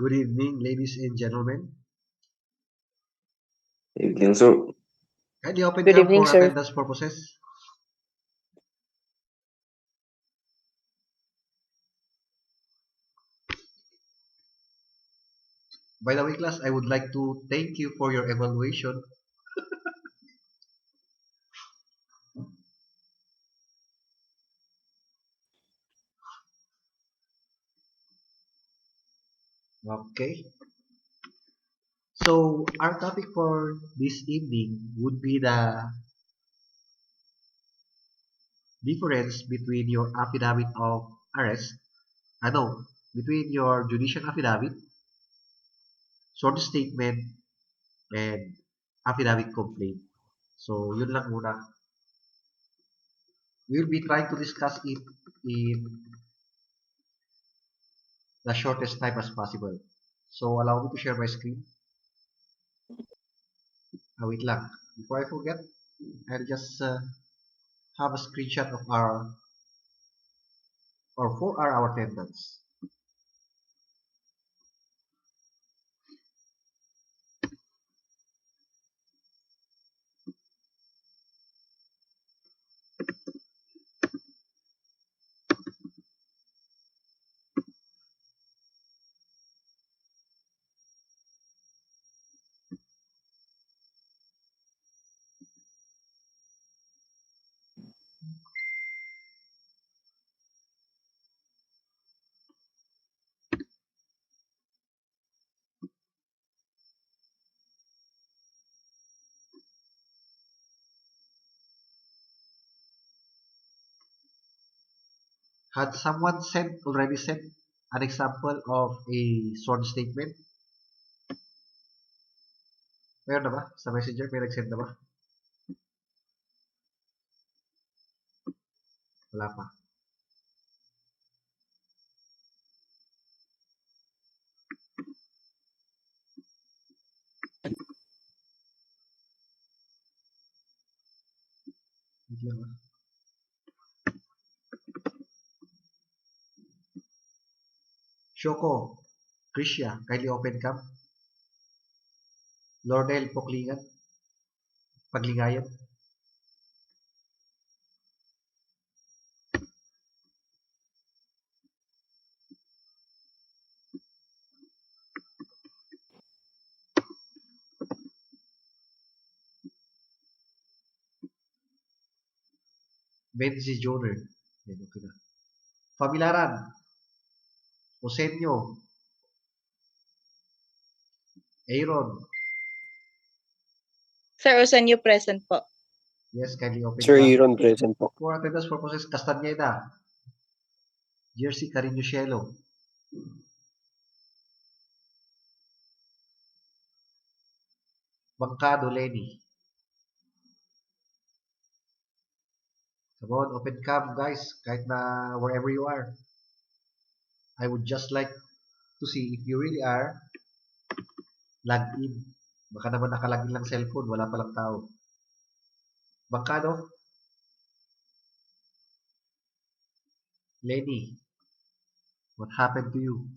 Good evening, ladies and gentlemen. Evening, sir. Kindly open Good cam evening, for sir. attendance purposes. By the way, class, I would like to thank you for your evaluation. Okay. So our topic for this evening would be the difference between your affidavit of arrest, no, between your judicial affidavit, sworn statement, and affidavit complaint. So yun lang muna. We'll be trying to discuss it in the shortest time as possible. So allow me to share my screen. Wait lang. Before I forget, I'll just have a screenshot of our or for our attendance. Had someone already sent an example of a sworn statement? Meron na ba? Sa messenger, may nag-send na ba? Wala pa. Wait lang ah. Shoko, Krisha, kindly open cam. Lordel, Paglingayan. Benzi Joner. Yan, okay na. Pamilaran, Osenyo, Aaron. Sir, Osanyo present po. Yes, kindly open Sir cam. Aaron, present po. For attendance purposes, Castañeda, Jersey Carino Cielo, Bangkado Lenny. Come on, open cam guys, kahit na wherever you are. I would just like to see if you really are logged in. Baka naman nakalagin lang cellphone, wala palang tao. Bangkado, Lenny, what happened to you?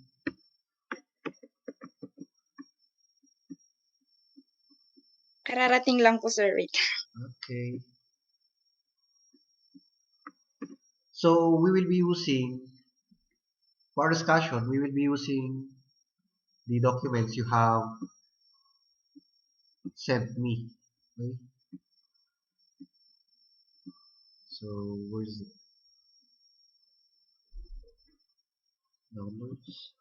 Kararating lang po, sir. Wait. Okay. So we will be using, for our discussion, we will be using the documents you have sent me. Okay? So where is it? Downloads.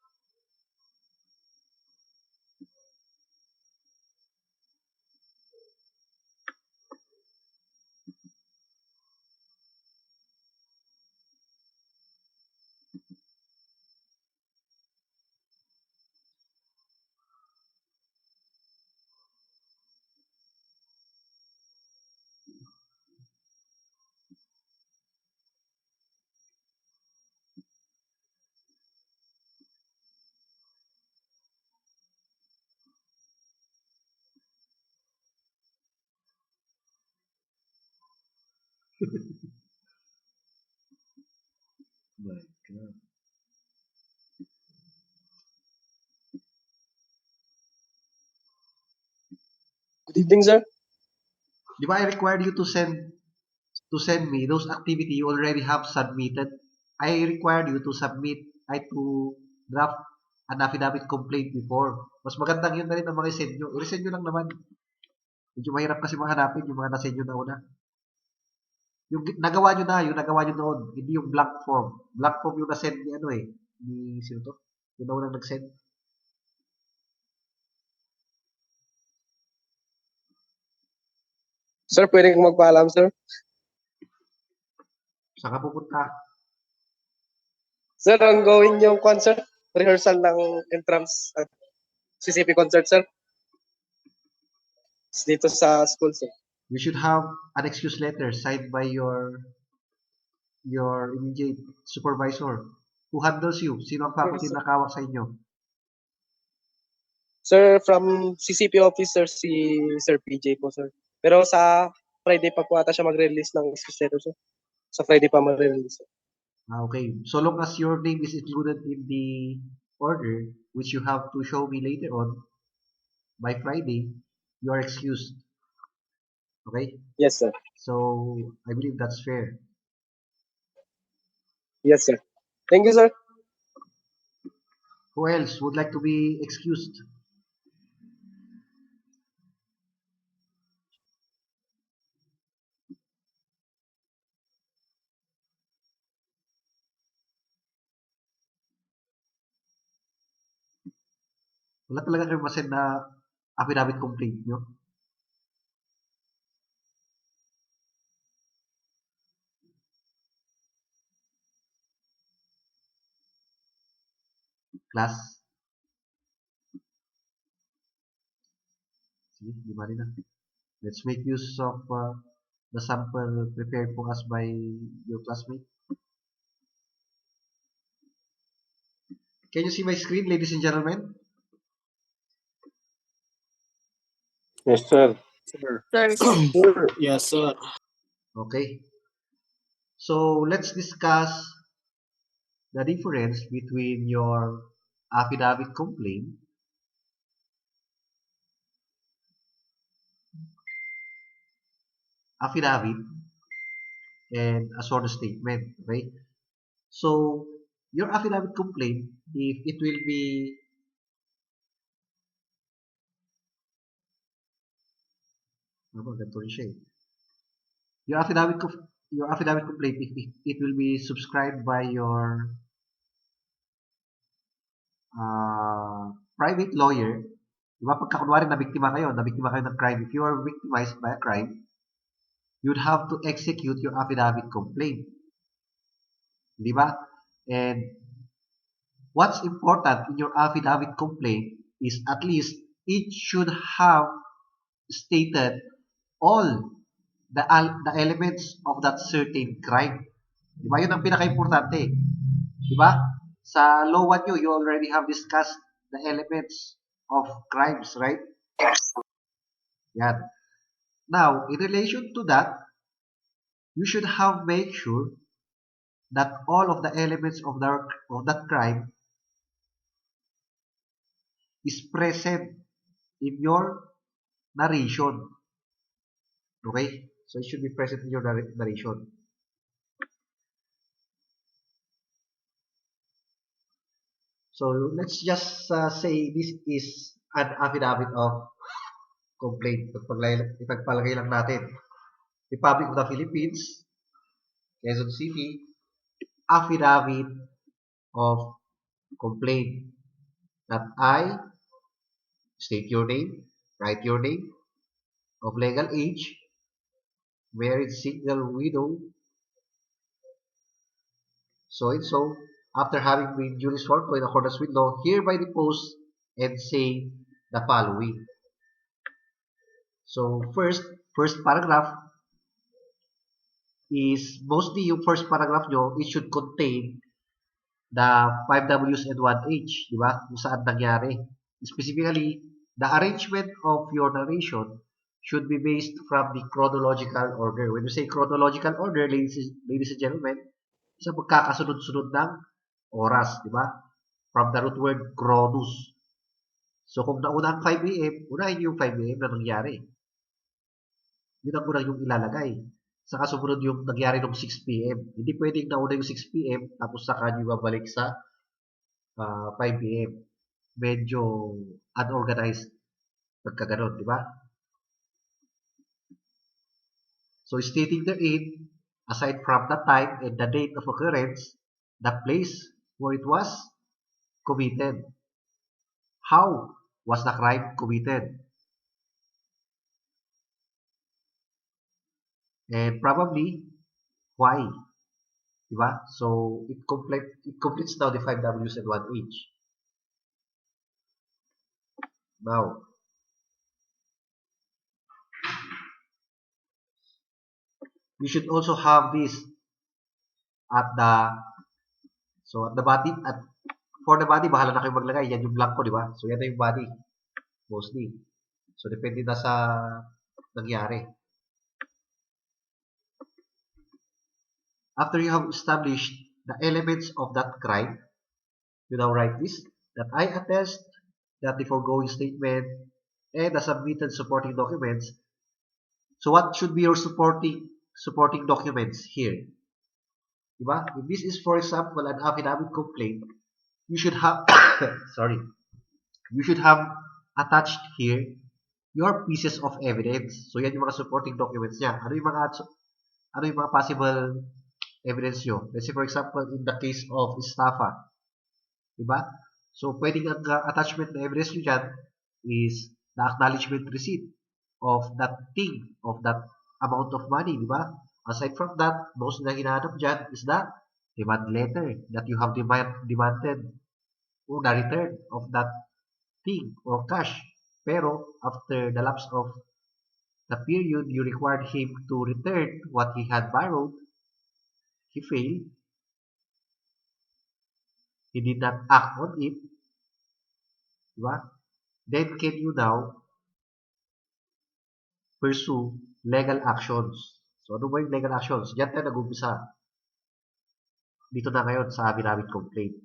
My God. Good evening, sir. Di ba I required you to send me those activity you already have submitted? I required you to to draft an affidavit complaint before. Mas magandang yun na rin ang mga send nyo. I-resend nyo lang naman. Medyo mahirap kasi mahanapin yung mga na-send nyo na una. Yung nagawa nyo noon, hindi yung blank form. Blank form yung na-send ni ni sino to? Yung naunang nag-send. Sir, pwede kong magpaalam, sir? Saan ka pupunta? Sir, ongoing yung concert. Rehearsal ng entrance at CCP concert, sir. Dito sa school, sir. You should have an excuse letter signed by your immediate supervisor. Who handles you? Sino ang faculty na kawak sa inyo? Sir, from CCP officer, si Sir PJ po, sir. Pero sa Friday pa po ata siya mag-release ng excuse letter, sir. Sa Friday pa mag-release, sir. Okay. So long as your name is included in the order, which you have to show me later on, by Friday, you are excused. Okay? Yes, sir. So, I believe that's fair. Yes, sir. Thank you, sir. Who else would like to be excused? Wala talaga kayo masend na affidavit complaint nyo? Class? Sige, di ba rin na. Let's make use of the sample prepared for us by your classmate. Can you see my screen, ladies and gentlemen? Yes, sir. Sir. Yes, sir. Okay. So, let's discuss the difference between your affidavit complaint affidavit and a sworn statement. Okay? So, your affidavit complaint, if it will be ganito rin siya eh. Your affidavit complaint, if it will be subscribed by your private lawyer, di ba pagka kunwari nabiktima kayo ng crime, if you are victimized by a crime, you'd have to execute your affidavit complaint. Di ba? And what's important in your affidavit complaint is at least it should have stated all the elements of that certain crime. Di ba? Yun ang pinaka-importante. Di ba? Sa law 1 you already have discussed the elements of crimes, right? Yan. Now, in relation to that, you should have made sure that all of the elements of that crime is present in your narration. Okay? So it should be present in your narration. So let's just say this is an affidavit of complaint. Ipagpalagay lang natin. Republic of the Philippines, Quezon City, affidavit of complaint that I state your name, write your name, of legal age, married, single, widow, so and so, after having been duly sworn to in accordance with law, hereby depose and say the following. So first paragraph is mostly yung first paragraph nyo, it should contain the 5 W's and 1 H, di ba? Kung saan nangyari. Specifically, the arrangement of your narration should be based from the chronological order. When you say chronological order, ladies and gentlemen, sa pagkakasunod-sunod ng oras, di ba? From the root word chronos. So kung nauna ang 5 a.m., unahin yung 5 a.m. na nangyari. Yun ang unang yung ilalagay. Saka sumunod yung nangyari nung 6 p.m. Hindi pwedeng nauna yung 6 p.m. tapos saka nyo babalik sa 5 p.m. Medyo unorganized pagkaganon, di ba? So stating therein, aside from the time and the date of occurrence, the place where it was committed. How was the crime committed? And probably, why? Diba? So, it completes now the 5 Ws and 1 H. Now, you should also have this at the, so at the body, for the body, bahala na kayo maglagay. Yan yung blanco, di ba? So, yan na yung body, mostly. So, depende na sa nangyari. After you have established the elements of that crime, you now write this, that I attest that the foregoing statement and the submitted supporting documents. So what should be your supporting documents here? Diba? If this is, for example, an affidavit complaint, you should have, sorry, you should have attached here your pieces of evidence. So yan yung mga supporting documents niya. Ano yung mga possible evidence nyo? Let's say, for example, in the case of estafa, diba? So, pwedeng ang attachment na evidence nyo dyan is the acknowledgement receipt of that thing, of that amount of money, diba? Aside from that, most na hinahanap dyan is the demand letter that you have demanded o the return of that thing or cash. Pero, after the lapse of the period you required him to return what he had borrowed, he failed. He did not act on it. Diba? Then can you now pursue legal actions? So ano ba yung legal actions? Diyan tayo nag-umpisa. Dito na ngayon sa affidavit complaint.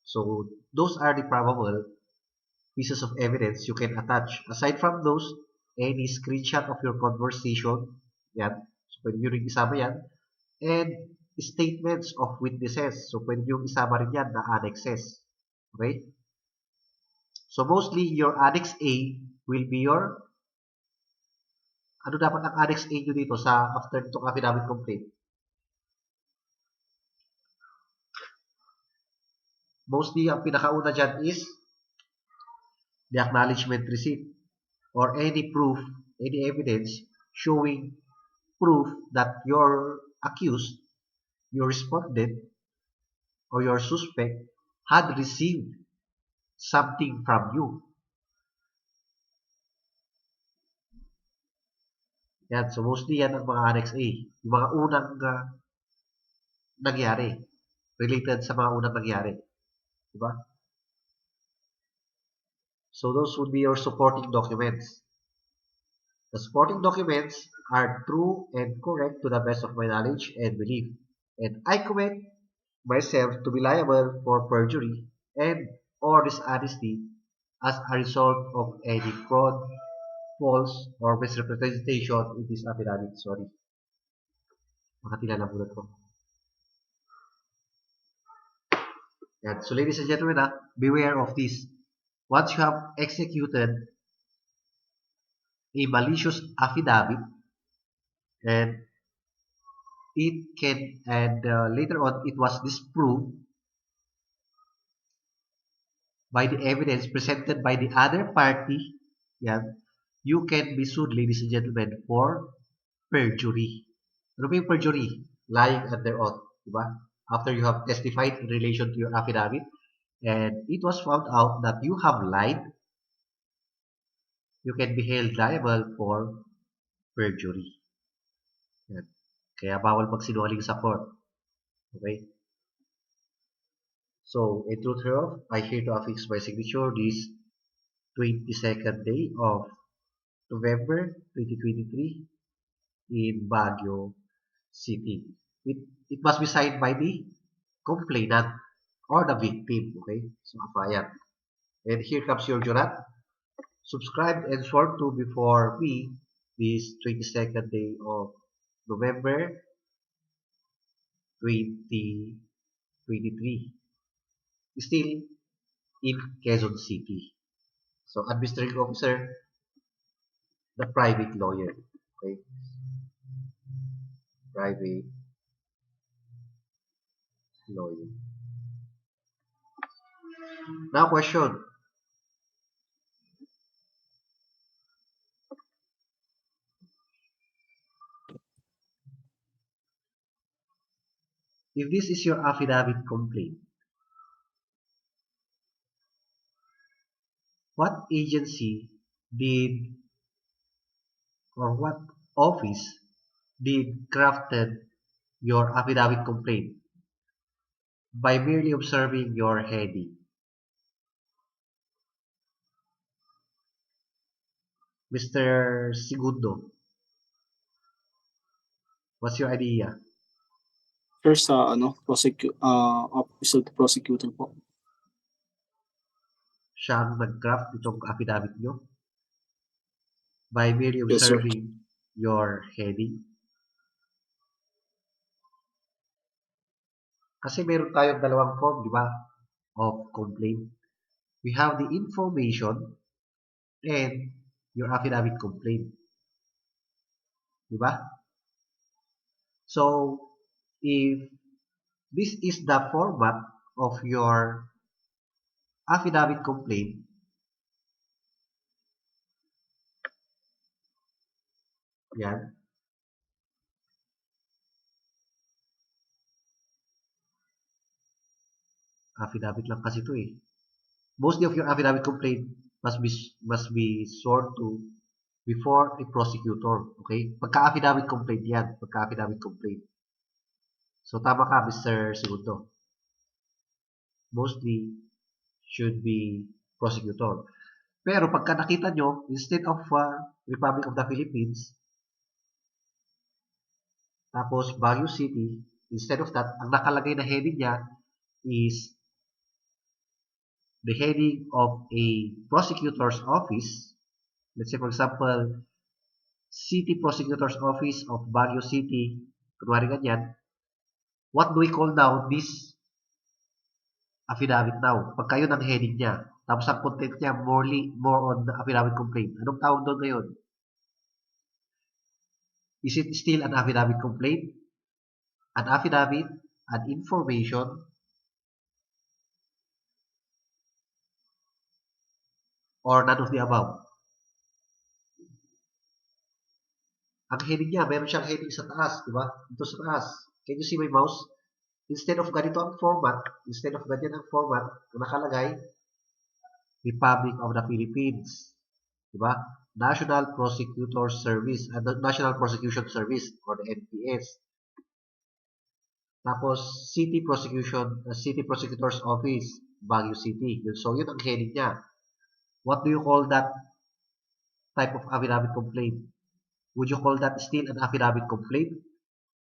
So those are the probable pieces of evidence you can attach. Aside from those, any screenshot of your conversation, yan. So pwede nyo rin isama yan. And statements of witnesses. So pwede nyo isama rin yan na annexes. Okay? So mostly your annex A will be your, ano dapat ang annex A nyo dito sa after itong affidavit complaint? Mostly ang pinakauna dyan is the acknowledgement receipt or any proof, any evidence showing proof that your accused, your respondent, or your suspect had received something from you. Yan. So, mostly yan ang mga Annex A. Yung mga unang nangyari. Related sa mga unang nangyari. Diba? So, those would be your supporting documents. The supporting documents are true and correct to the best of my knowledge and belief. And I commit myself to be liable for perjury and or dishonesty as a result of any fraud, false, or misrepresentation in this affidavit. Sorry. Makatila lang muna ito. Yan. So, ladies and gentlemen, beware of this. Once you have executed a malicious affidavit, and later on it was disproved by the evidence presented by the other party, yan, you can be sued, ladies and gentlemen, for perjury. Ano ba yung perjury? Lying under oath, diba? After you have testified in relation to your affidavit, and it was found out that you have lied, you can be held liable for perjury. Yan. Kaya bawal magsinungaling sa court. Okay? So, in truth hereof, I here to affix my signature this 22nd day of November 2023 in Baguio City. It must be signed by the complainant or the victim. Okay? So, affayan. And here comes your jurat. Subscribed and sworn to before me, this 22nd day of November 2023. Still in Quezon City. So, administrative officer, the private lawyer. Okay? Private lawyer. Now, question. If this is your affidavit complaint, what agency did or what office did crafted your affidavit complaint by merely observing your heading? Mr. Segundo, what's your idea? Sir, sa Office of the Prosecutor po. Siya ang nag-craft itong affidavit nyo by merely Yes, sir. observing your heading? Kasi meron tayong dalawang form, di ba, of complaint. We have the information and your affidavit complaint. Di ba? So, if this is the format of your affidavit complaint, yan, affidavit lang kasi ito eh. Mostly of your affidavit complaint must be sworn to before a prosecutor. Okay? Pagka-affidavit complaint yan. Pagka-affidavit complaint. So, tama ka, Mr. Segundo. Mostly should be prosecutor. Pero pagka nakita nyo, instead of Republic of the Philippines, tapos Baguio City, instead of that, ang nakalagay na heading niya is the heading of a prosecutor's office. Let's say, for example, City Prosecutor's Office of Baguio City, kunwari ganyan. What do we call now this affidavit now? Pagka yun ang heading niya. Tapos ang content niya more on the affidavit complaint. Anong tawag doon ngayon? Is it still an affidavit complaint? An affidavit? An information? Or none of the above? Ang heading niya, meron siyang heading sa taas, di ba? Ito sa taas. Can you see my mouse? Instead of ganito ang format, instead of ganyan ang format, nakalagay, Republic of the Philippines. Di ba? National Prosecutor Service, National Prosecution Service, or the NPS. Tapos, City Prosecutor's Office, Baguio City. So, yun ang heading niya. What do you call that type of affidavit complaint? Would you call that still an affidavit complaint?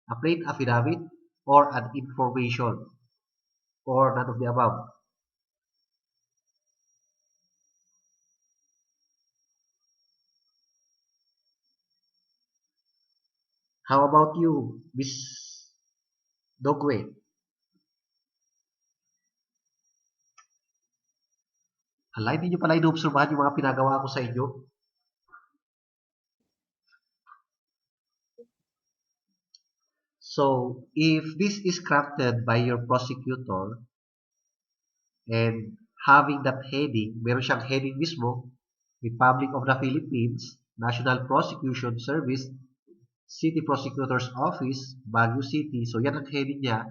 A plain affidavit? Or an information? Or none of the above? How about you, Miss Dogwe? Hala, hindi nyo pala inoobserbahan yung mga pinagawa ko sa inyo. So, if this is crafted by your prosecutor and having that heading, meron siyang heading mismo, Republic of the Philippines, National Prosecution Service, City Prosecutor's Office, Baguio City. So, yan ang heading niya.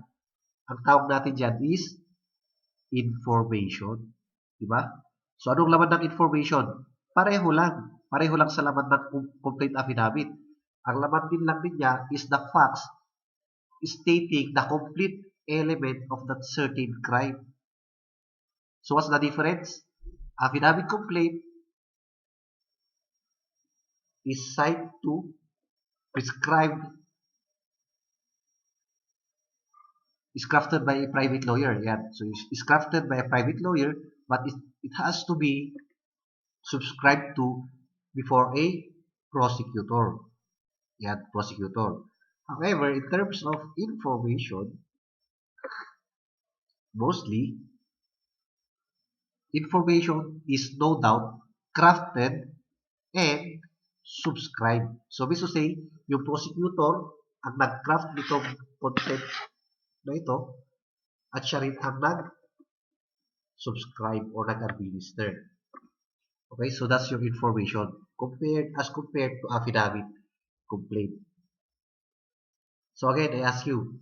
Ang tawag natin dyan is information. Diba? So, anong laman ng information? Pareho lang. Pareho lang sa laman ng complaint affidavit. Ang laman din lang din niya is the facts stating the complete element of that certain crime. So, what's the difference? Affidavit complaint is signed to prescribed is crafted by a private lawyer. Yan. So, it's crafted by a private lawyer, but it has to be subscribed to before a prosecutor. Yan, prosecutor. However, in terms of information, mostly, information is no doubt crafted and subscribed. So, means to say, yung prosecutor ang nag-craft nitong content na ito at siya rin ang nag-subscribe or nag-administer. Okay, so that's your information compared to affidavit complaint. So again, I ask you,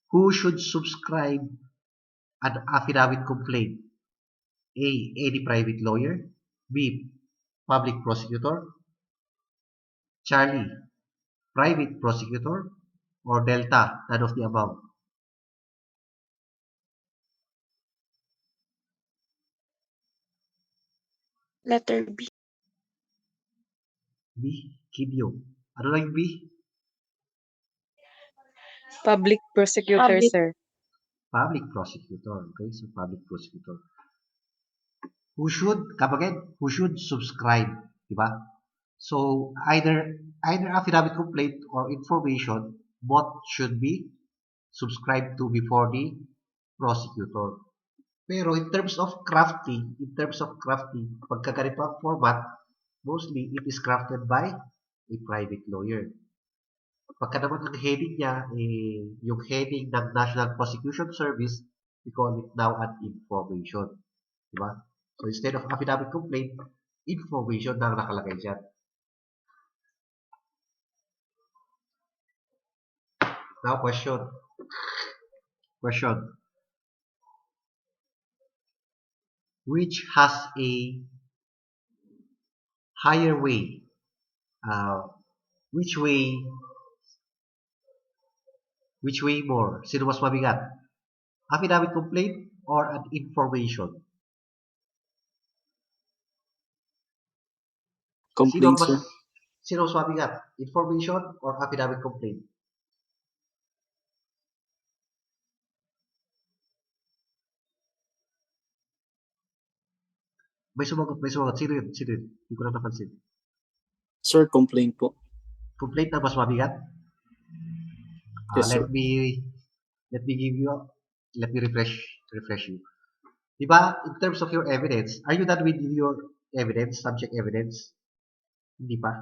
who should subscribe an affidavit complaint? A. Any private lawyer. B. Public prosecutor. Charlie, private prosecutor. Or Delta, none of the above. Letter B. B. Kidyo. Ano lang yung B? Public prosecutor, Public. sir. Public prosecutor. Okay, so public prosecutor. Who should, come again, who should subscribe, diba? So, either affidavit complaint or information, both should be subscribed to before the prosecutor. Pero in terms of crafting, pagka ganito ang format, mostly it is crafted by a private lawyer. Pagka naman ang heading niya, yung heading ng National Prosecution Service, we call it now an information. Diba? So instead of affidavit complaint, information na nakalagay dyan. Now question. Which has a higher way? Which way more? Sino mas mabigat? Affidavit complaint or an information? Complaint, sir. Sino mas mabigat? Information or affidavit complaint? May sumagot. Sino yun? Hindi ko na napansin. Sir, complaint po. Complaint na mas mabigat? Yes, sir. Let me refresh you. Diba, in terms of your evidence, are you done with your evidence, subject evidence? Hindi pa.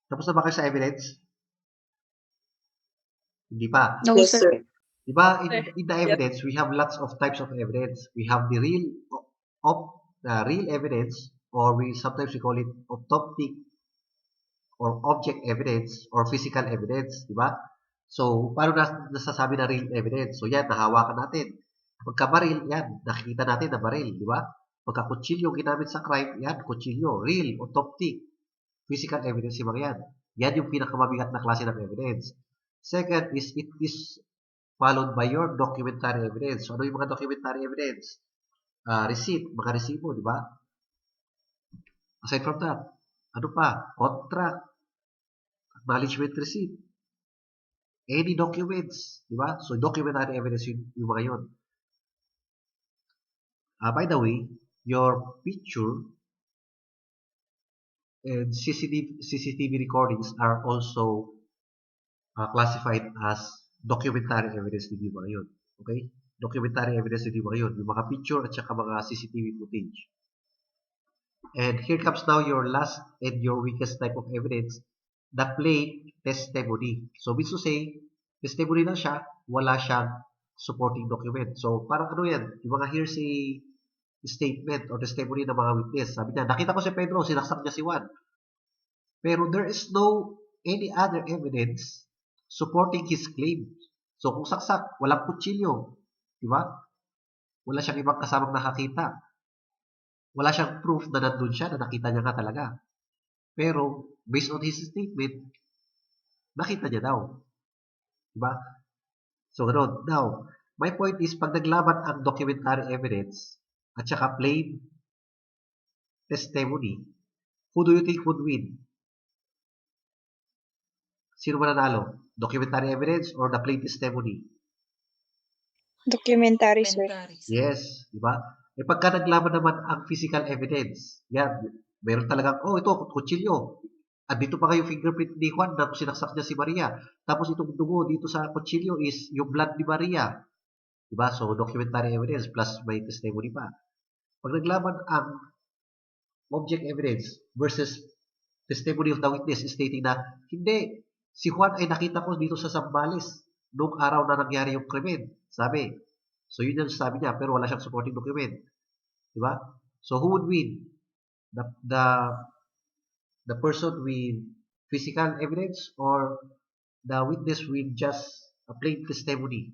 Tapos na ba kayo sa evidence? Hindi pa. No, Yes, sir. sir. Diba, in the evidence, we have lots of types of evidence. We have the real evidence, or sometimes we call it autoptic or object evidence or physical evidence, diba? So, paano nasasabi na real evidence? So, yan, nahawakan natin. Pagka baril, yan, nakikita natin na baril, diba? Pagka kutsilyo ginamit sa crime, yan, kutsilyo, real, autoptic, physical evidence yung mga yan. Yan yung pinakamabigat na klase ng evidence. Second is, it is followed by your documentary evidence. So, ano yung mga documentary evidence? Receipt, mga resibo, di ba? Aside from that, ano pa? Contract, acknowledgement receipt, any documents, di ba? So, documentary evidence yung mga yun. By the way, your picture and CCTV recordings are also classified as documentary evidence din yung mga yun. Okay? Documentary evidence din yung mga yun. Yung mga picture at saka mga CCTV footage. And here comes now your last and your weakest type of evidence, the plain testimony. So, means to say, testimony lang siya, wala siyang supporting document. So, parang ano yan, yung mga hearsay statement or testimony ng mga witness. Sabi niya, nakita ko si Pedro, sinaksak niya si Juan. Pero there is no any other evidence supporting his claim. So, kung saksak, walang kutsilyo. Diba? Wala siyang ibang kasamang nakakita. Wala siyang proof na nandun siya, na nakita niya nga talaga. Pero, based on his statement, nakita niya daw. Diba? So, ganoon. Now, my point is, pag naglaban ang documentary evidence at saka plain testimony, who do you think would win? Sino mananalo? Documentary evidence or the plain testimony? Documentary, sir. Yes, di ba? Eh pagka naglaman naman ang physical evidence, yan, meron talagang, oh ito, kutsilyo. Andito pa kayo fingerprint ni Juan na sinaksak niya si Maria. Tapos itong dugo dito sa kutsilyo is yung blood ni Maria. Di ba? So, documentary evidence plus may testimony pa. Pag naglaman ang object evidence versus testimony of the witness stating na, hindi, si Juan ay nakita ko dito sa Zambales noong araw na nangyari yung krimen. Sabi. So, yun yung sabi niya, pero wala siyang supporting document. Diba? So, who would win? The person with physical evidence or the witness with just a plain testimony?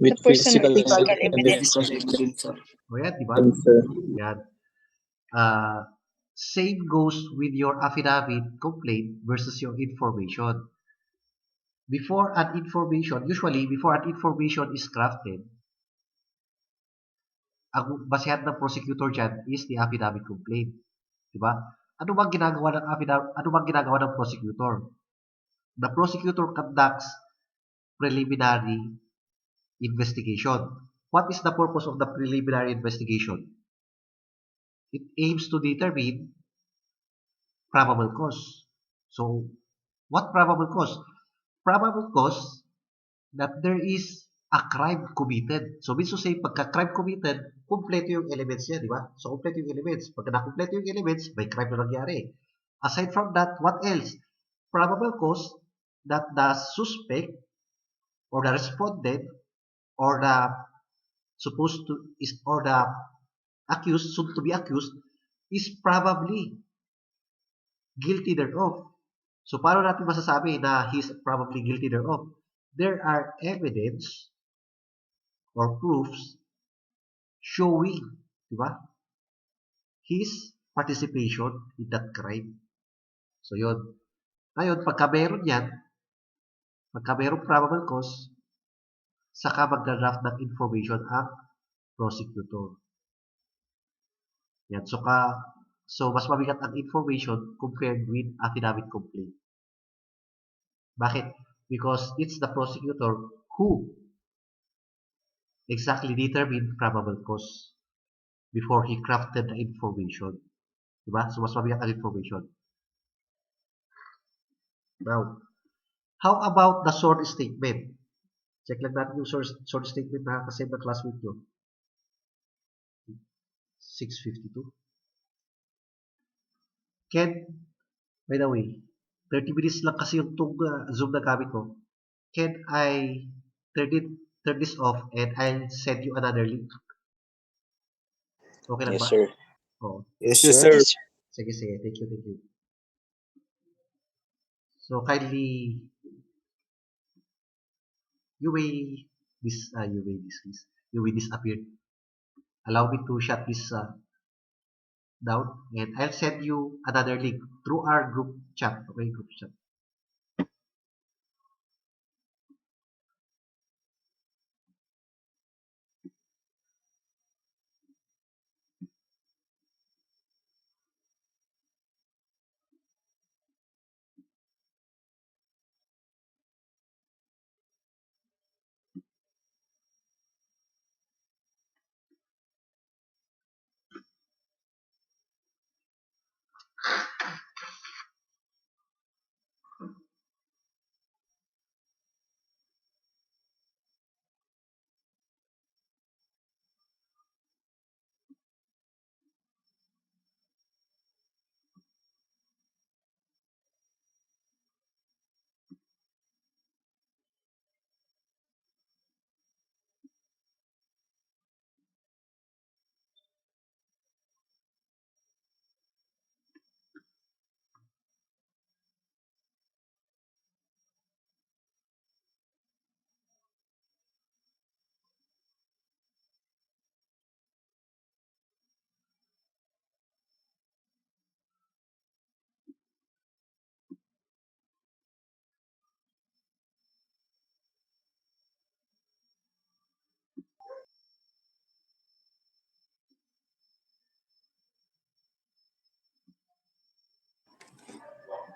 With The person with physical physical evidence. evidence. O yan, diba? Yes, sir. Yan. Same goes with your affidavit complaint versus your information. Usually, before an information is crafted, ang basehan ng prosecutor dyan is the affidavit complaint. Diba? Ano bang ginagawa ng affidavit? Ano bang ginagawa ng prosecutor? The prosecutor conducts preliminary investigation. What is the purpose of the preliminary investigation? It aims to determine probable cause. So, what probable cause? Probable cause that there is a crime committed. So, means to say, pagka crime committed, kumpleto yung elements niya, di ba? So, kumpleto yung elements. Pagka nakumpleto yung elements, may crime na nangyari. Aside from that, what else? Probable cause that the suspect or the respondent or the supposed to is or the accused, soon to be accused, is probably guilty thereof. So, paano natin masasabi na he's probably guilty thereof? There are evidence or proofs showing, di ba, his participation in that crime. So, yun. Ngayon, pagka merong probable cause, saka magda-draft ng information ang prosecutor. Yan. So, mas mabigat ang information compared with affidavit complaint. Bakit? Because it's the prosecutor who exactly determined probable cause before he crafted the information. Diba? So, mas mabigat ang information. Now, how about the sworn statement? Check lang natin yung sworn statement na kasend na classmate nyo. 652. By the way, 30 minutes lang kasi yung Zoom na gamit ko. Can I turn this off and I'll send you another link? Okay lang Yes, ba? sir. Oo. Yes, Yes, sir. sir. Sige. Thank you. So kindly, you may disappear. Allow me to shut this down, and I'll send you another link through our group chat. Okay, group chat.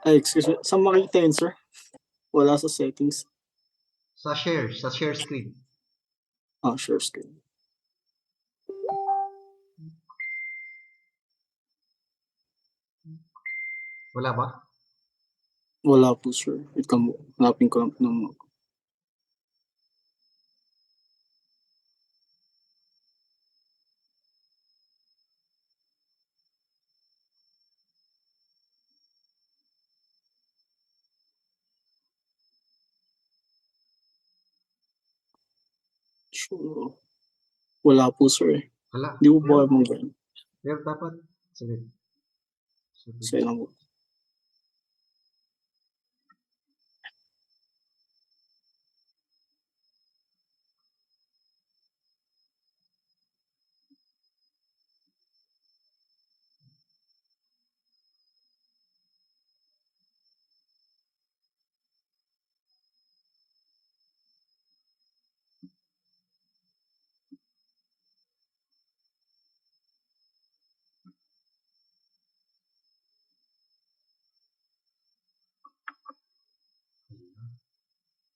Ay, excuse me. Saan makikita yun, sir? Wala sa settings. Sa share screen. Share screen. Wala ba? Wala po, sir. Wait ka mo. Hanapin ko lang po ng sure. Wala po, sir. Wala. Hindi po ba mo ba? Pero dapat. Saglit. Sa'yo lang po.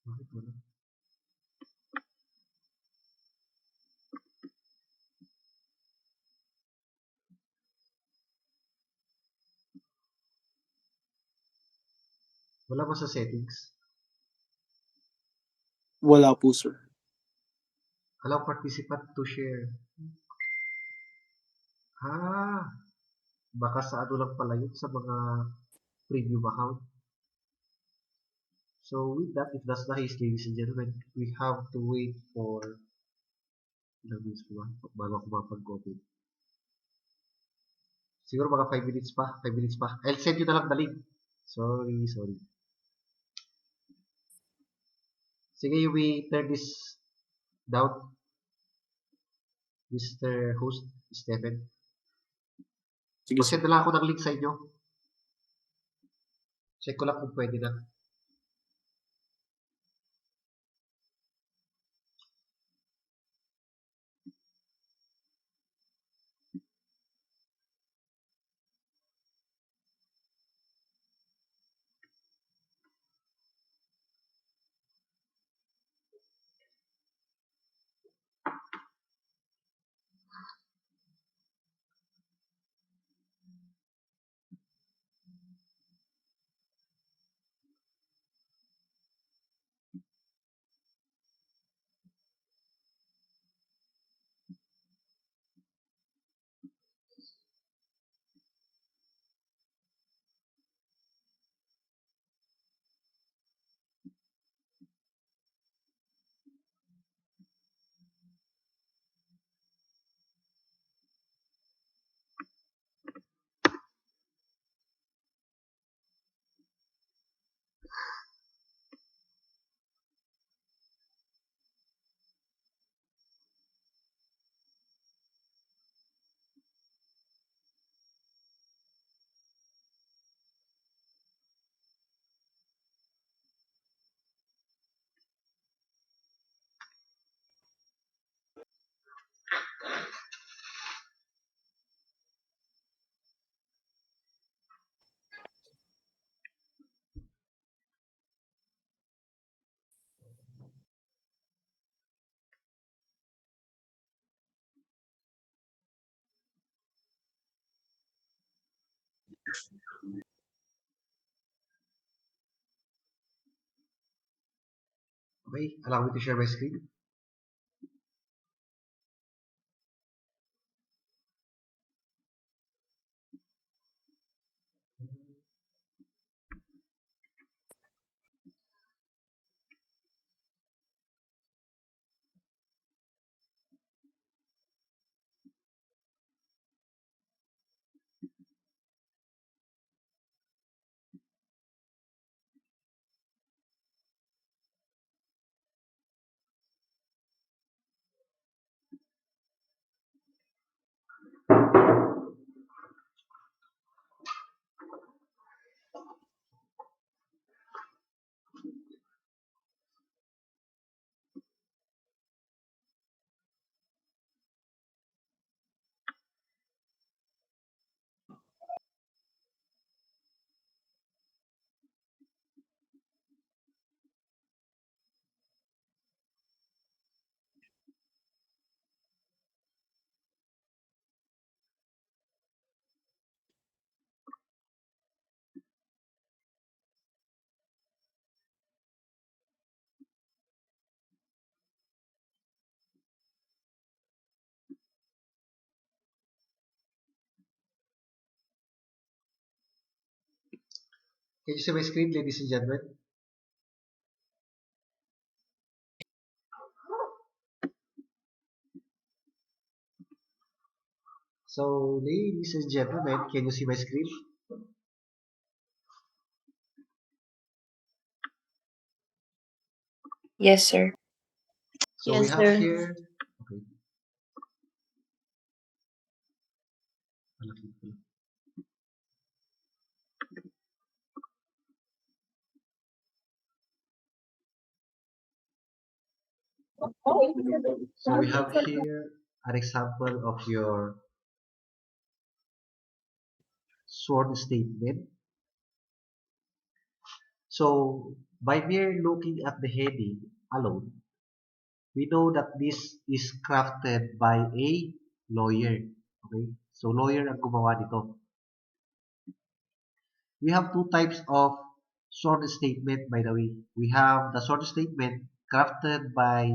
Bakit wala? Wala ba sa settings? Wala po, sir. Allow participant to share. Baka sa ano lang pala yun, sa mga premium account. So with that, if that's the case, ladies and gentlemen, we have to wait for ilang minutes pa ba bago ako mapag-open. Siguro mga 5 minutes pa. 5 minutes pa. I'll send you na lang the link. Sorry. Sige, you may turn this down, Mr. Host, Stephen. Sige, sir. Mag-send na lang ako ng link sa inyo. Check ko lang kung pwede na. Okay, allow me to share my screen. Can you see my screen, ladies and gentlemen? So, ladies and gentlemen, can you see my screen? Yes, sir. So we Yes, have sir. here, okay, malaki pala. So we have here an example of your sworn statement. So by mere looking at the heading alone, we know that this is crafted by a lawyer. Okay? So lawyer ang gumawa nito. We have two types of sworn statement, by the way. We have the sworn statement crafted by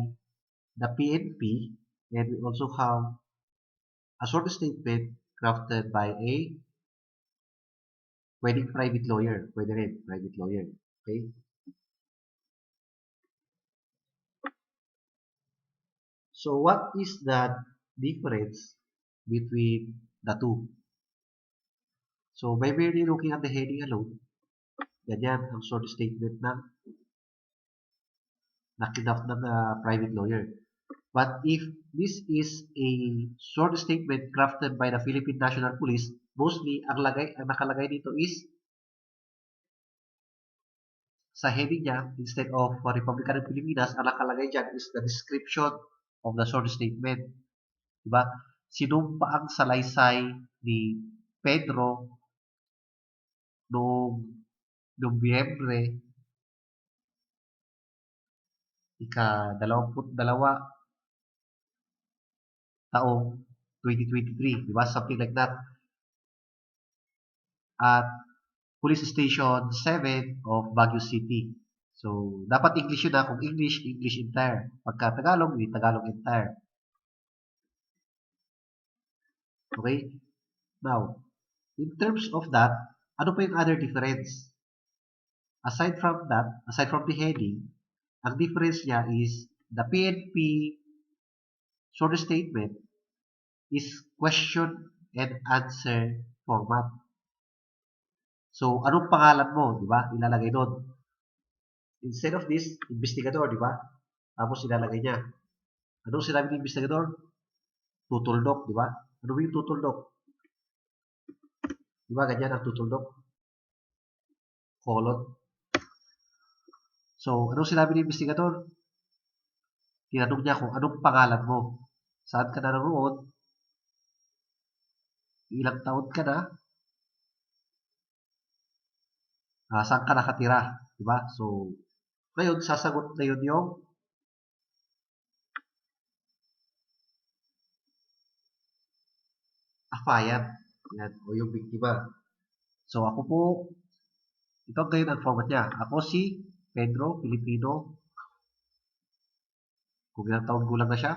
the PNP, and we also have a sworn statement crafted by a pwedeng private lawyer. Pwede rin, private lawyer. Okay? So what is the difference between the two? So by merely looking at the heading alone, ganyan ang short statement ng nakinap ng private lawyer. But if this is a short statement crafted by the Philippine National Police, mostly ang nakalagay dito is sa heading niya, instead of Republican ng Pilipinas, ang nakalagay dyan is the description of the short statement. Diba? Sinumpa ang salaysay ni Pedro noong Nobyembre ika-22 taong 2023, di ba? Something like that. At Police Station 7 of Baguio City. So, dapat English yun na. Kung English, English entire. Pagka Tagalog, hindi Tagalog entire. Okay? Now, in terms of that, ano pa yung other difference? Aside from that, aside from the heading, ang difference niya is the PNP short statement is question and answer format. So, anong pangalan mo, di ba? Ilalagay doon. Instead of this, investigador, di ba? Tapos ilalagay niya. Anong sinabi ng investigador? Tutuldok, di ba? Ano yung tutuldok? Di ba ganyan ang tutuldok? Colon. So, anong sinabi ng investigador? Tinanong niya kung anong pangalan mo. Saan ka naroon? Ilang taon ka na? Saan ka nakatira? Di ba? So, ngayon, sasagot na yun yung affiant. Yan, o yung biktima. So, ako po, ito ngayon ang format niya. Ako si Pedro Filipino. Kung ilang taon gulang na siya.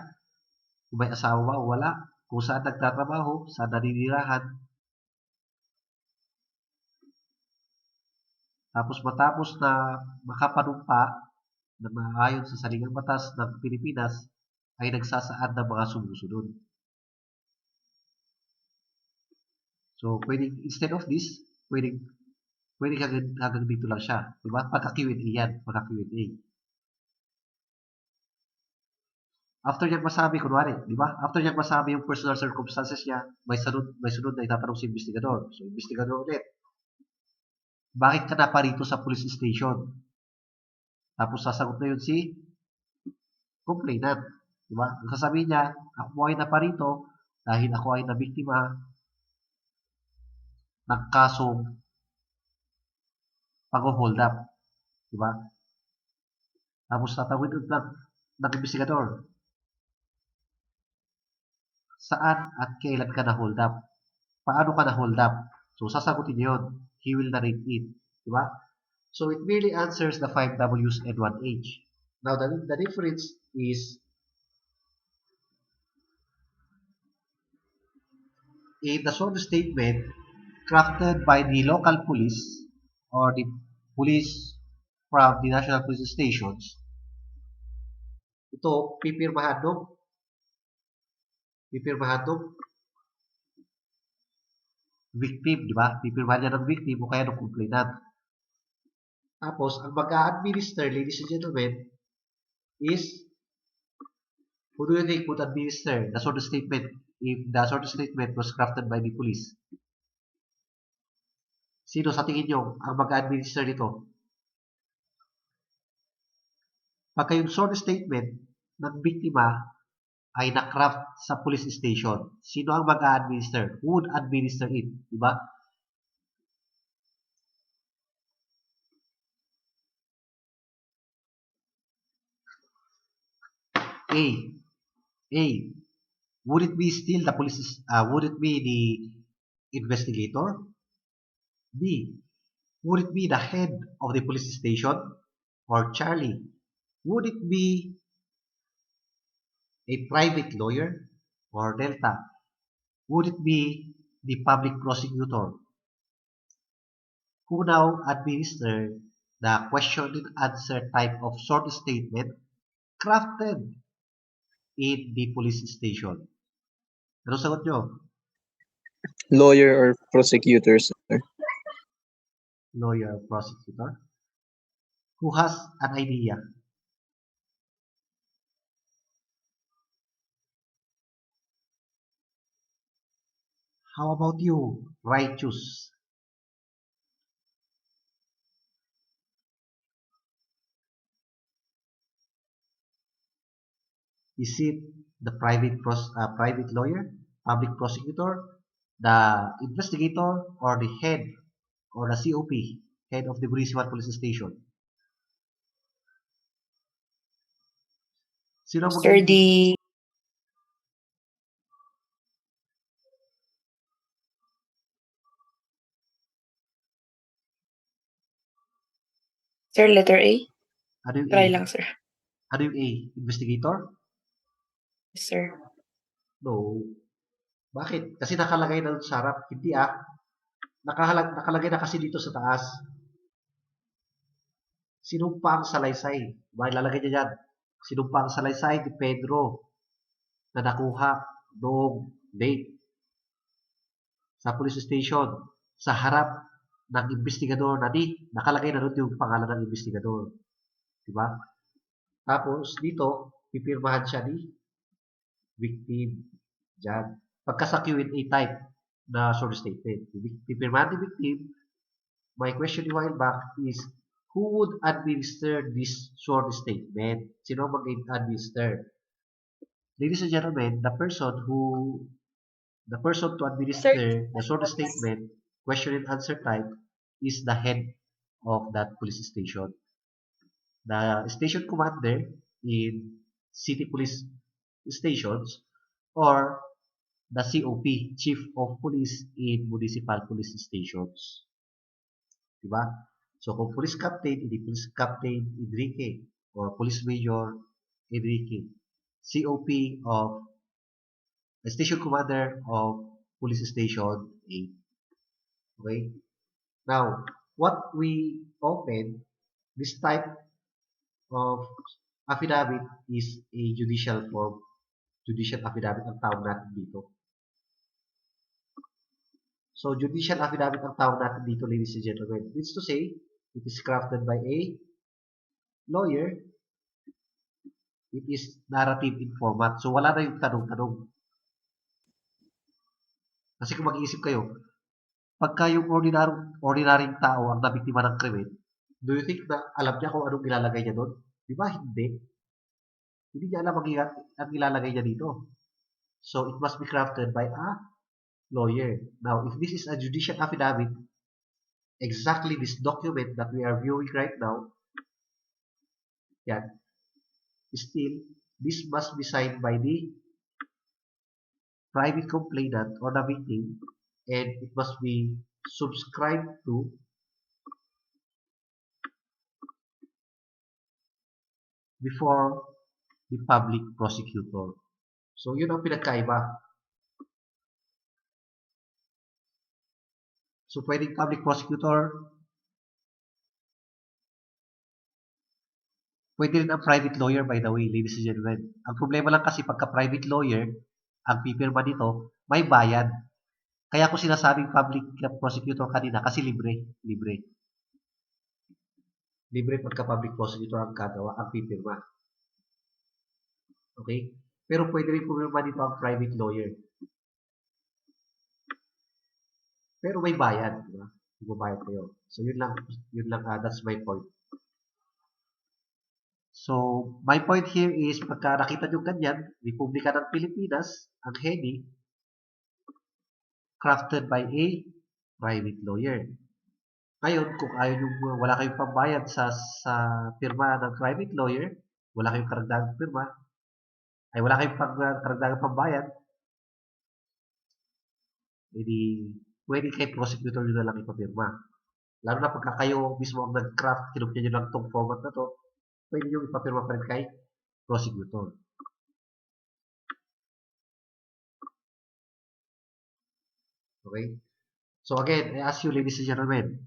Kung may asawa ba o wala. Kung saan nagtatrabaho, saan naninirahan. Tapos matapos na makapanumpa na maayon sa saligang batas ng Pilipinas, ay nagsasaad ng mga sumusunod. So, pwedeng, instead of this, pwedeng hanggang dito lang siya. Diba? Pagka-Q&A yan. Pagka-Q&A. After niyang masabi, kunwari, di ba? After niyang masabi yung personal circumstances niya, may sunod na itatanong si investigador. So, investigador ulit. Bakit ka na pa rito sa police station? Tapos sasagot na yun si complainant. Di ba? Ang sasabihin niya, ako ay na pa rito dahil ako ay nabiktima ng kasong pag-hold up. Di ba? Tapos tatawid ng investigador. Saan at kailan ka na hold up? Paano ka na hold up? So, sasagutin niya yun. He will narrate it. Di ba? So, it merely answers the 5 W's and 1 H. Now, the difference is in the sworn statement crafted by the local police or the police from the national police stations, ito, pipirmahan ng victim, di ba? Pipirmahan niya ng victim o kaya ng complainant. Tapos, ang mag-a-administer, ladies and gentlemen, is who do you think would administer the sort of statement if the sort of statement was crafted by the police? Sino sa tingin nyo ang mag-administer nito? Pagka yung sort of statement ng biktima ay na-craft sa police station, sino ang mag-administer? Who would administer it? Diba? A. A. Would it be still the police? Would it be the investigator? B. Would it be the head of the police station? Or Charlie? Would it be a private lawyer? Or Delta? Would it be the public prosecutor? Who now administer the question and answer type of short statement crafted in the police station? Ano sagot nyo? Lawyer or prosecutor, sir. Lawyer or prosecutor? Who has an idea? How about you? Righteous. Is it the private lawyer, public prosecutor, the investigator, or the head or the COP, head of the municipal police station? Sino Sir, the Sir, letter A? Ano yung A? Try lang, sir. Ano yung A? Investigator? Yes, sir. No. Bakit? Kasi nakalagay na sa harap. Hindi nakalagay na kasi dito sa taas. Sinumpa ang salaysay. Diba? Ilalagay niya dyan. Sinumpa ang salaysay ni Pedro na nakuha noong date sa police station sa harap ng investigador na nakalagay na doon yung pangalan ng investigador. Diba? Tapos, dito, pipirmahan siya ni victim. Diyan. Pagka sa Q&A type na short statement, pipirmahan ni victim. My question a while back is, who would administer this short statement? Sino mag-administer? Ladies and gentlemen, the person to administer the short statement, question and answer type, is the head of that police station. The station commander in city police stations or the COP, Chief of Police in municipal police stations. Diba? So, kung police captain, hindi police captain Enrique or police major Enrique. COP of the station commander of police station 8. Okay? Now, what we open, this type of affidavit is a judicial form. Judicial affidavit ang tawag natin dito. So, judicial affidavit ang tawag natin dito, ladies and gentlemen. Means to say, it is crafted by a lawyer. It is narrative in format. So, wala na yung tanong-tanong. Kasi kung mag-iisip kayo, pagka yung ordinaryong tao ang nabiktima ng krimen, do you think na alam niya kung anong ilalagay niya doon? Di ba? Hindi. Hindi niya alam ang ilalagay niya dito. So, it must be crafted by a lawyer. Now, if this is a judicial affidavit, exactly this document that we are viewing right now, yan, still, this must be signed by the private complainant or the victim, and it must be subscribed to before the public prosecutor. So, yun ang pinagkaiba. So, pwedeng public prosecutor, Pwede rin ang private lawyer, by the way, ladies and gentlemen. Ang problema lang kasi pagka private lawyer, ang pipirma nito, may bayad. Kaya ako sinasabing public prosecutor kanina kasi libre. Libre. Libre pagka public prosecutor ang gagawa, ang pipirma. Okay? Pero pwede rin pumirma dito ang private lawyer. Pero may bayad, di ba? Magbabayad kayo. So yun lang, that's my point. So, my point here is, pagka nakita nyo ganyan, Republika ng Pilipinas, ang heading, crafted by a private lawyer. Ngayon, kung ayaw nyo, wala kayong pambayad sa firma ng private lawyer, wala kayong karagdagang firma, ay wala kayong karagdagang pambayad, edi pwede kay prosecutor nyo na lang ipapirma. Lalo na pagka kayo mismo ang nag-craft, kinupya nyo lang itong format na to, pwede nyo ipapirma pa rin kay prosecutor. Okay? So again, I ask you, ladies and gentlemen,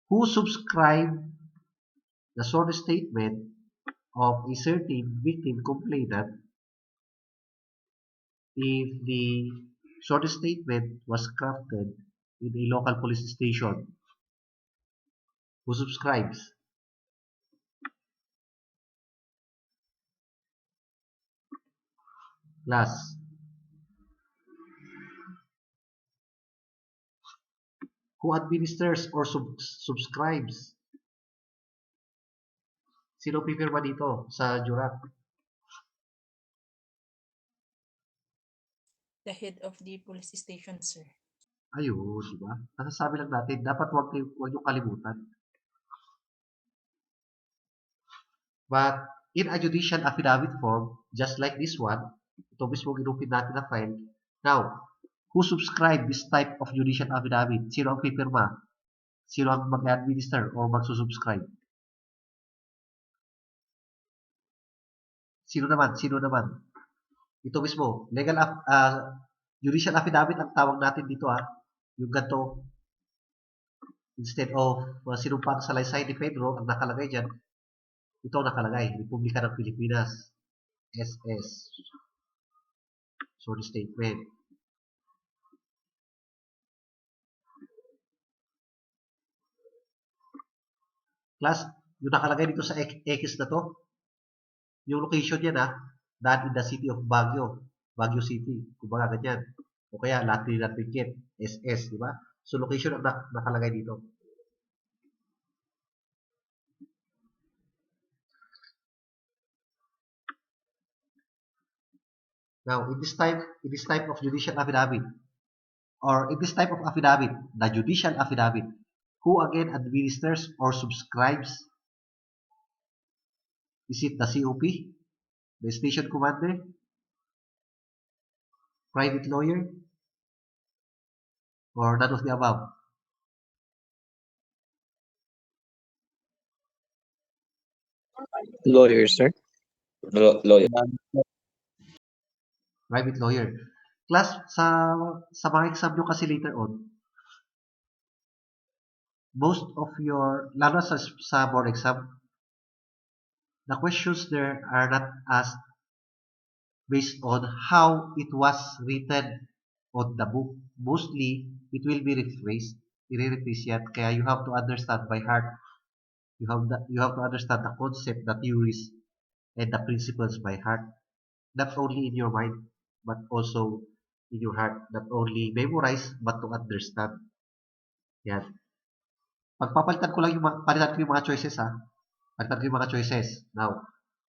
who subscribed the sworn statement of a certain victim complainant if the sworn statement was crafted in a local police station? Who subscribes? Class. Who administers or subscribes? Sino pipirma dito sa jurat? The head of the police station, sir. Ayun, di ba? Nasasabi lang natin, dapat wag yung kalimutan. But in a judicial affidavit form, just like this one, ito mismo ginupin natin na file. Now, who subscribe this type of judicial affidavit? Sino ang pipirma? Sino ang mag-administer o magsusubscribe? Sino naman? Sino naman? Ito mismo, judicial affidavit ang tawag natin dito yung ganito, instead of sinumpang salaysay ni Pedro, ang nakalagay dyan, ito ang nakalagay, Republika ng Pilipinas, SS, sworn statement. Plus, yung nakalagay dito sa X na to, yung location yan done in the city of Baguio, Baguio City, kumbaga ganyan. O kaya Lateral Picket, SS, di ba? So, location ang nakalagay dito. Now, in this type of judicial affidavit, or in this type of affidavit, the judicial affidavit, who again administers or subscribes? Is it the COP, the station commander, private lawyer, or none of the above? Lawyer, sir. Lawyer. Private lawyer. Class, sa mga exam nyo kasi later on, most of your, lalo sa board exam, the questions there are not asked based on how it was written on the book. Mostly, it will be rephrased. I-rephrase yan. Kaya you have to understand by heart. You have to understand the concept, the theories, and the principles by heart. Not only in your mind, but also in your heart. Not only memorize, but to understand. Yan. Pagpapalitan ko lang palitan ko yung mga choices Palitan ko yung mga choices. Now,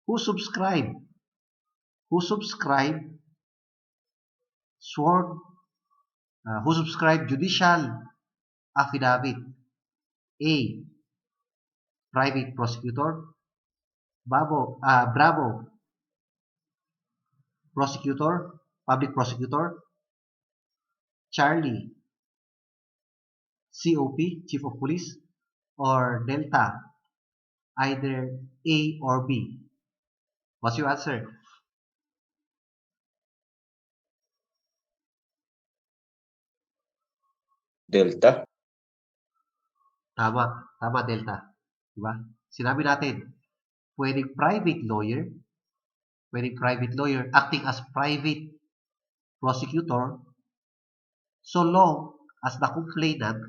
who subscribe? Who subscribe sworn? Who subscribe judicial affidavit? A. Private prosecutor. Bravo. Prosecutor. Public prosecutor. Charlie. COP, Chief of Police, or Delta, either A or B. What's your answer? Delta. Tama, Delta. Diba? Sinabi natin, pwedeng private lawyer acting as private prosecutor so long as the complainant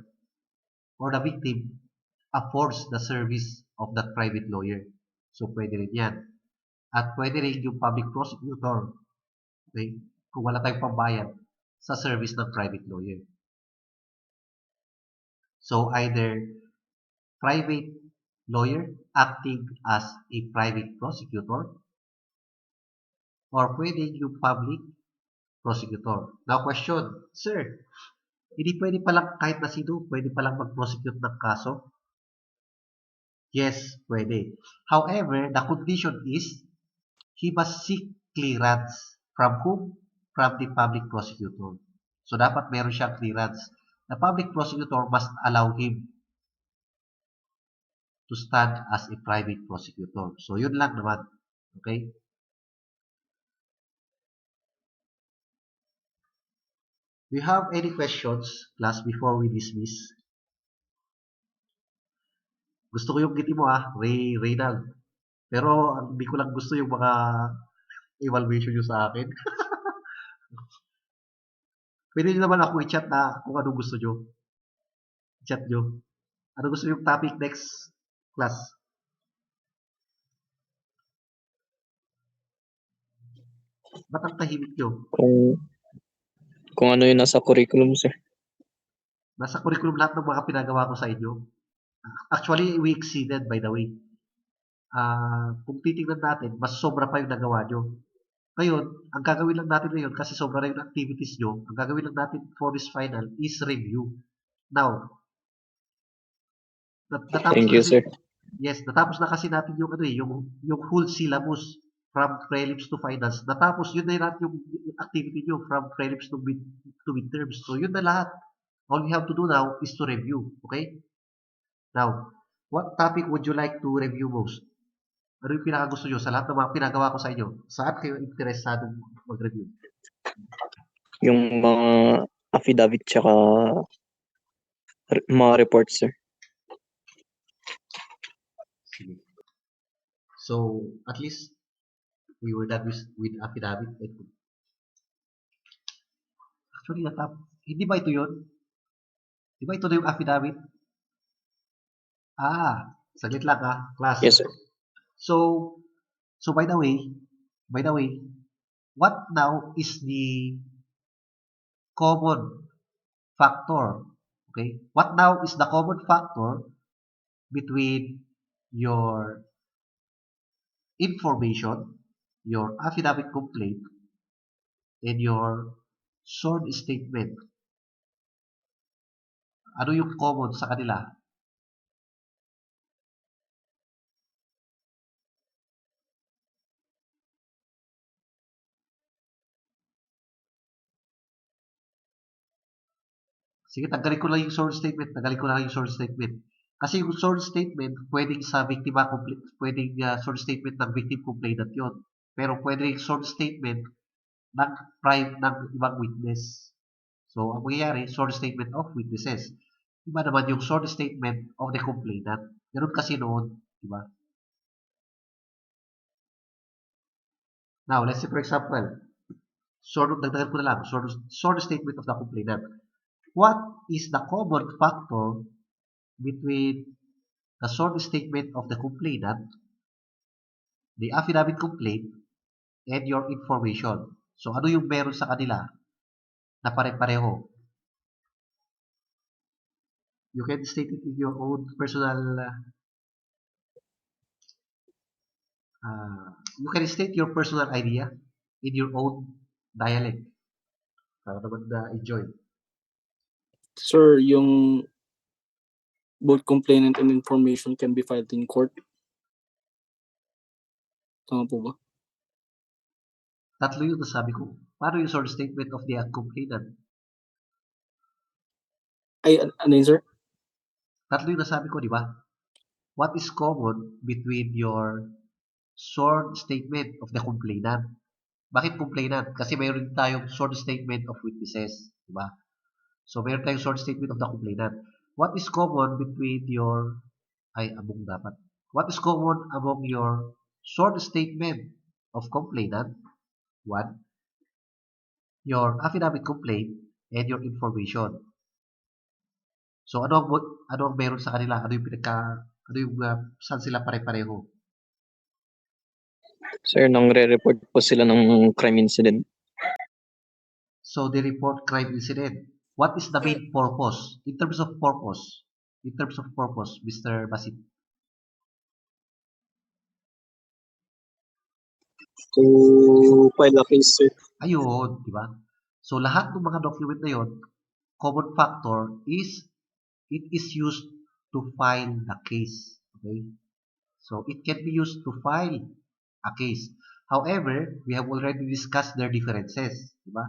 or the victim affords the service of that private lawyer. So, pwede rin yan. At pwede rin yung public prosecutor, okay, kung wala tayong pambayad sa service ng private lawyer. So, either private lawyer acting as a private prosecutor or pwede yung public prosecutor. Now, question, sir, hindi pwede palang kahit na sino, pwede palang mag-prosecute ng kaso? Yes, pwede. However, the condition is he must seek clearance from whom? From the public prosecutor. So, dapat meron siyang clearance. The public prosecutor must allow him to stand as a private prosecutor. So, yun lang naman. Okay? Do you have any questions, class, before we dismiss? Gusto ko yung ngiti mo, Reynald. Pero, hindi ko lang gusto yung mga evaluation nyo sa akin. Pwede nyo naman ako i-chat na kung anong gusto nyo. I-chat nyo. Ano gusto yung topic next class? Ba't ang tahimik nyo? Kung ano yung nasa curriculum, sir. Nasa curriculum lahat ng mga pinagawa ko sa inyo. Actually, we exceeded, by the way. Kung titingnan natin, mas sobra pa yung nagawa nyo. Ngayon, ang gagawin lang natin ngayon, kasi sobra na yung activities nyo, ang gagawin lang natin for this final is review. Now, natapos Thank you, kasi, sir. yes, natapos na kasi natin yung yung whole syllabus from prelims to finals. Natapos yun na lahat yung activity nyo from prelims to midterms. So yun na lahat. All you have to do now is to review. Okay? Now, what topic would you like to review most? Ano yung pinakagusto nyo sa lahat ng mga pinagawa ko sa inyo? Saan kayo interesado mag-review? Yung mga affidavit tsaka mga reports, sir. Sige. So, at least, we were done with affidavit. Actually, hindi ba ito yun? Di ba ito na yung affidavit? Saglit lang class. Yes, sir. So by the way, what now is the common factor? Okay? What now is the common factor between your information, your affidavit complaint, and your sworn statement? Ano yung common sa kanila? Sige, tanggalin ko lang yung sworn statement. Kasi yung sworn statement, pwedeng sa biktima, pwedeng sworn statement ng victim complainant yun. Pero pwedeng sworn statement ng ng ibang witness. So, ang mangyayari, sworn statement of witnesses. Iba naman yung sworn statement of the complainant. Ganun kasi noon, di ba? Now, let's say for example, dagdagan ko na lang, sworn statement of the complainant. What is the common factor between the sworn statement of the complainant, the affidavit complaint, and your information? So, ano yung meron sa kanila na pare-pareho? You can state it in your own personal, you can state your personal idea in your own dialect. Para naman na-enjoy. Sir, yung both complainant and information can be filed in court. Tama po ba? Tatlo yung nasabi ko. Paano yung sworn statement of the complainant? Ano yun, sir? Tatlo yung nasabi ko, di ba? What is common between your sworn statement of the complainant? Bakit complainant? Kasi mayroon tayong sworn statement of witnesses, di ba? So, mayroon tayong sworn statement of the complainant. What is common between your, among dapat. What is common among your short statement of complainant? One, your affidavit complaint, and your information. So ano ang meron sa kanila? Ano yung saan sila pare-pareho? Sir, nung re-report po sila ng crime incident. So they report crime incident. What is the main purpose? In terms of purpose, Mr. Basit. To file a case, sir. Ayun, di ba? So lahat ng mga document na yon, common factor is it is used to file the case. Okay? So it can be used to file a case. However, we have already discussed their differences. Di ba?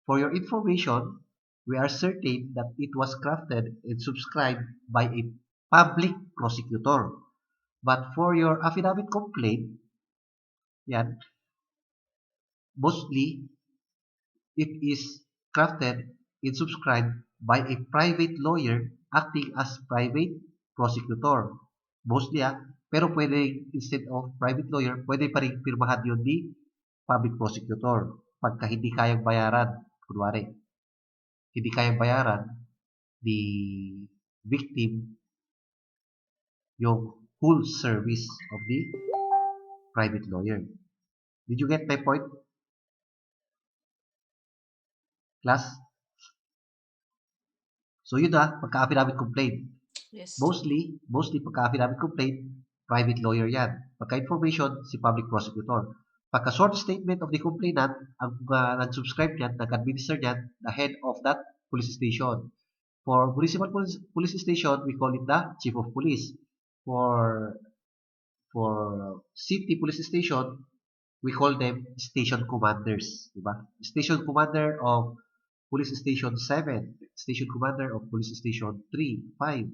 For your information, we are certain that it was crafted and subscribed by a public prosecutor. But for your affidavit complaint, yan, mostly it is crafted and subscribed by a private lawyer acting as private prosecutor. Mostly pero pwede instead of private lawyer, pwede pa rin pirmahan yun ni public prosecutor pagka hindi kayang bayaran. Kunwari, hindi kayang bayaran ni victim yung full service of the private lawyer. Did you get my point? Class? So yun pagka-affidavit complaint. Yes. Mostly pagka-affidavit complaint, private lawyer yan. Pagka-information, si public prosecutor. Pagka-short statement of the complainant, ang nag-subscribe niyan, nag-administer niyan, the head of that police station. For municipal police station, we call it the chief of police. For city police station, we call them station commanders. Diba? Station commander of police station 7, station commander of police station 3, 5.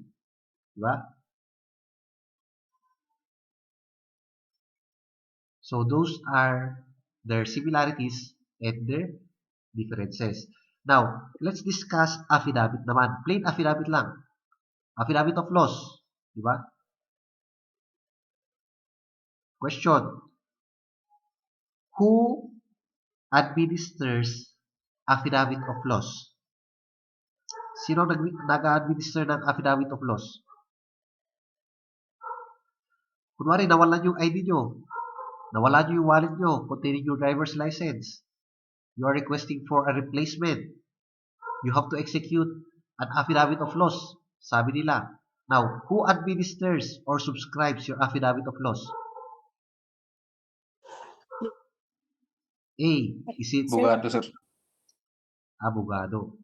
Diba? So those are their similarities and their differences. Now, let's discuss affidavit naman. Plain affidavit lang. Affidavit of loss. Diba? Question. Who administers affidavit of loss? Sino nag-administer ng affidavit of loss? Kunwari, nawalan yung ID nyo. Nawalan yung wallet nyo containing your driver's license. You are requesting for a replacement. You have to execute an affidavit of loss. Sabi nila. Now, who administers or subscribes your affidavit of loss? A. Is it Abogado, sir. abogado?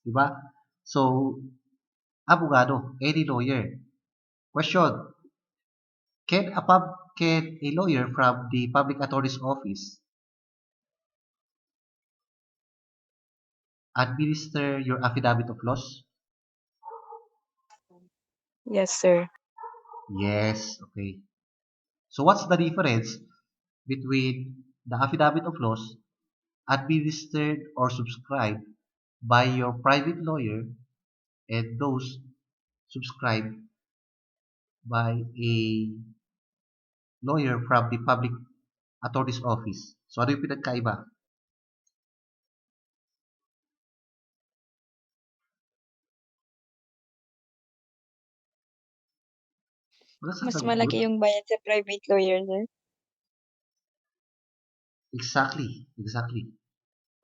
Diba? So, abogado, any lawyer. Question. Can a lawyer from the public attorney's office administer your affidavit of loss? Yes, sir. Yes, okay. So what's the difference between the affidavit of loss administered or subscribed by your private lawyer and those subscribed by a lawyer from the public attorney's office? So ano yung pinagkaiba? Ano Mas sasagot malaki dun? yung bayad sa private lawyer, sir. Exactly.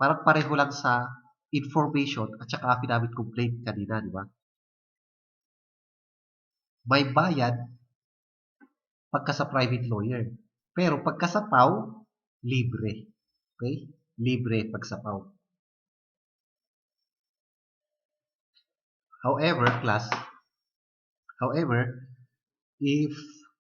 Parang pareho lang sa information at saka affidavit complaint kanina, di ba? May bayad pagka sa private lawyer. Pero pagka sa PAW, libre. Okay? Libre pag sa PAW. However, if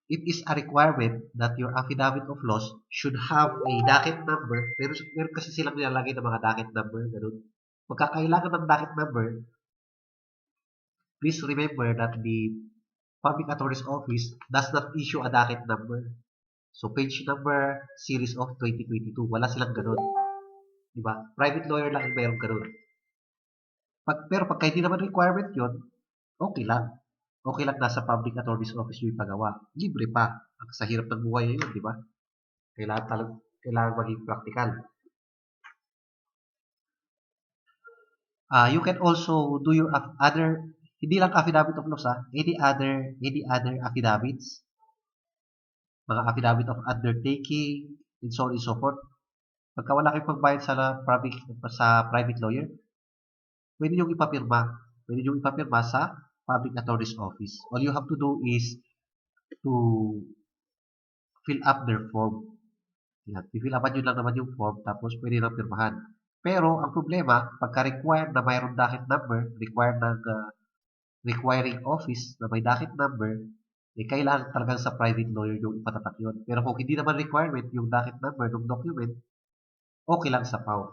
it is a requirement that your affidavit of loss should have a docket number, meron kasi silang nilalagay ng mga docket number, ganun. Pagkakailangan ng docket number, please remember that the public attorney's office does not issue a docket number. So, page number series of 2022. Wala silang ganun. Diba? Private lawyer lang ang mayroong ganun. Pero pagka hindi naman requirement yun, okay lang. okay lang nasa public attorney's office yung ipagawa. Libre pa. Sa hirap ng buhay ngayon, di ba? Kailangan maging practical. You can also do your other, hindi lang affidavit of loss, any other affidavits, mga affidavit of undertaking, and so on and so forth. Pagka wala kayong pagbayad sa private lawyer, pwede nyo ipapirma. Pwede nyo ipapirma sa public attorney's office. All you have to do is to fill up their form. Yan. I-fill upan nyo lang naman yung form, tapos pwede lang pirmahan. Pero, ang problema, pagka-required na mayroong docket number, required ng requiring office na may docket number, kailangan talagang sa private lawyer yung ipatatak yun. Pero kung hindi naman requirement yung docket number ng document, okay lang sa PAW.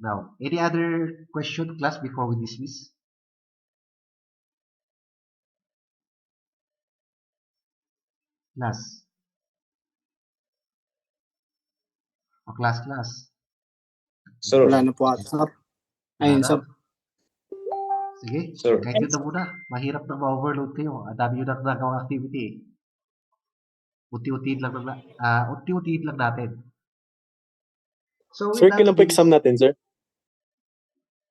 Now, any other question, class, before we dismiss? Class. O class. Sir. Wala na po ata, sir. Ayun, sir. Sige, Sir. kahit yun na muna. Mahirap nang ma-overload kayo. Ang dami yun ang nagawang activity. Unti-untiin lang natin. So, Sir, kailan pa exam natin, sir?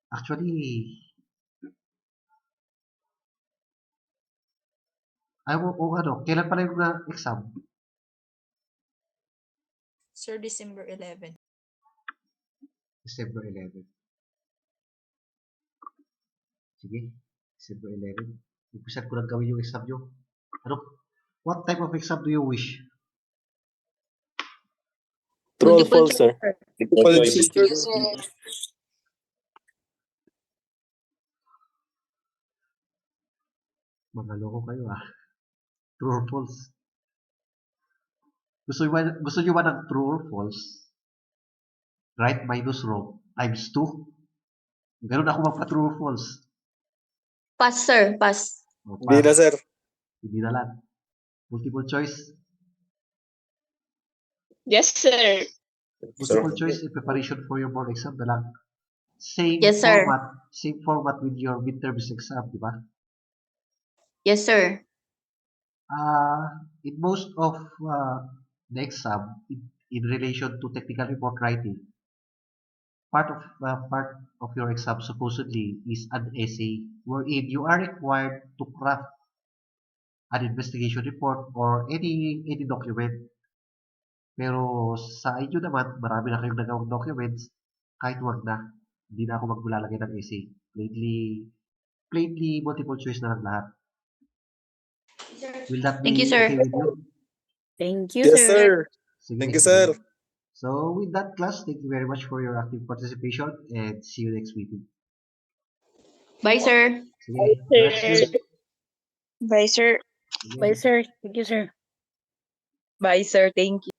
Actually, kailan pala yung exam? Sir, December 11. December 11. Sige, December 11. Umpisan ko lang gawin yung exam nyo. What type of exam do you wish? True or false, sir? Mga loko kayo True or false? Gusto nyo ba ng true or false? Right minus wrong times 2? Ganun ako magpa-true or false. Pass, sir. Pass. Hindi na, sir. Hindi na lang. Multiple choice. Yes, sir. Multiple choice in preparation for your board exam na lang. Same Yes, sir. format with your midterms exam, di ba? Yes, sir. In most of the exam, in relation to technical report writing, part of your exam supposedly is an essay wherein you are required to craft an investigation report or any document. Pero sa inyo naman, marami na kayong nagawang documents, kahit wag na. Hindi na ako magbulalagay ng essay. Plainly multiple choice na lang lahat. Will that be Thank you, sir. okay with you? Thank you, Yes, sir. Sige, Thank you, sige. sir. So with that, class, thank you very much for your active participation and see you next meeting. Bye, sir. Sige, next week. Bye, sir. Sige. Bye, sir. Thank you, sir. Bye, sir. Thank you.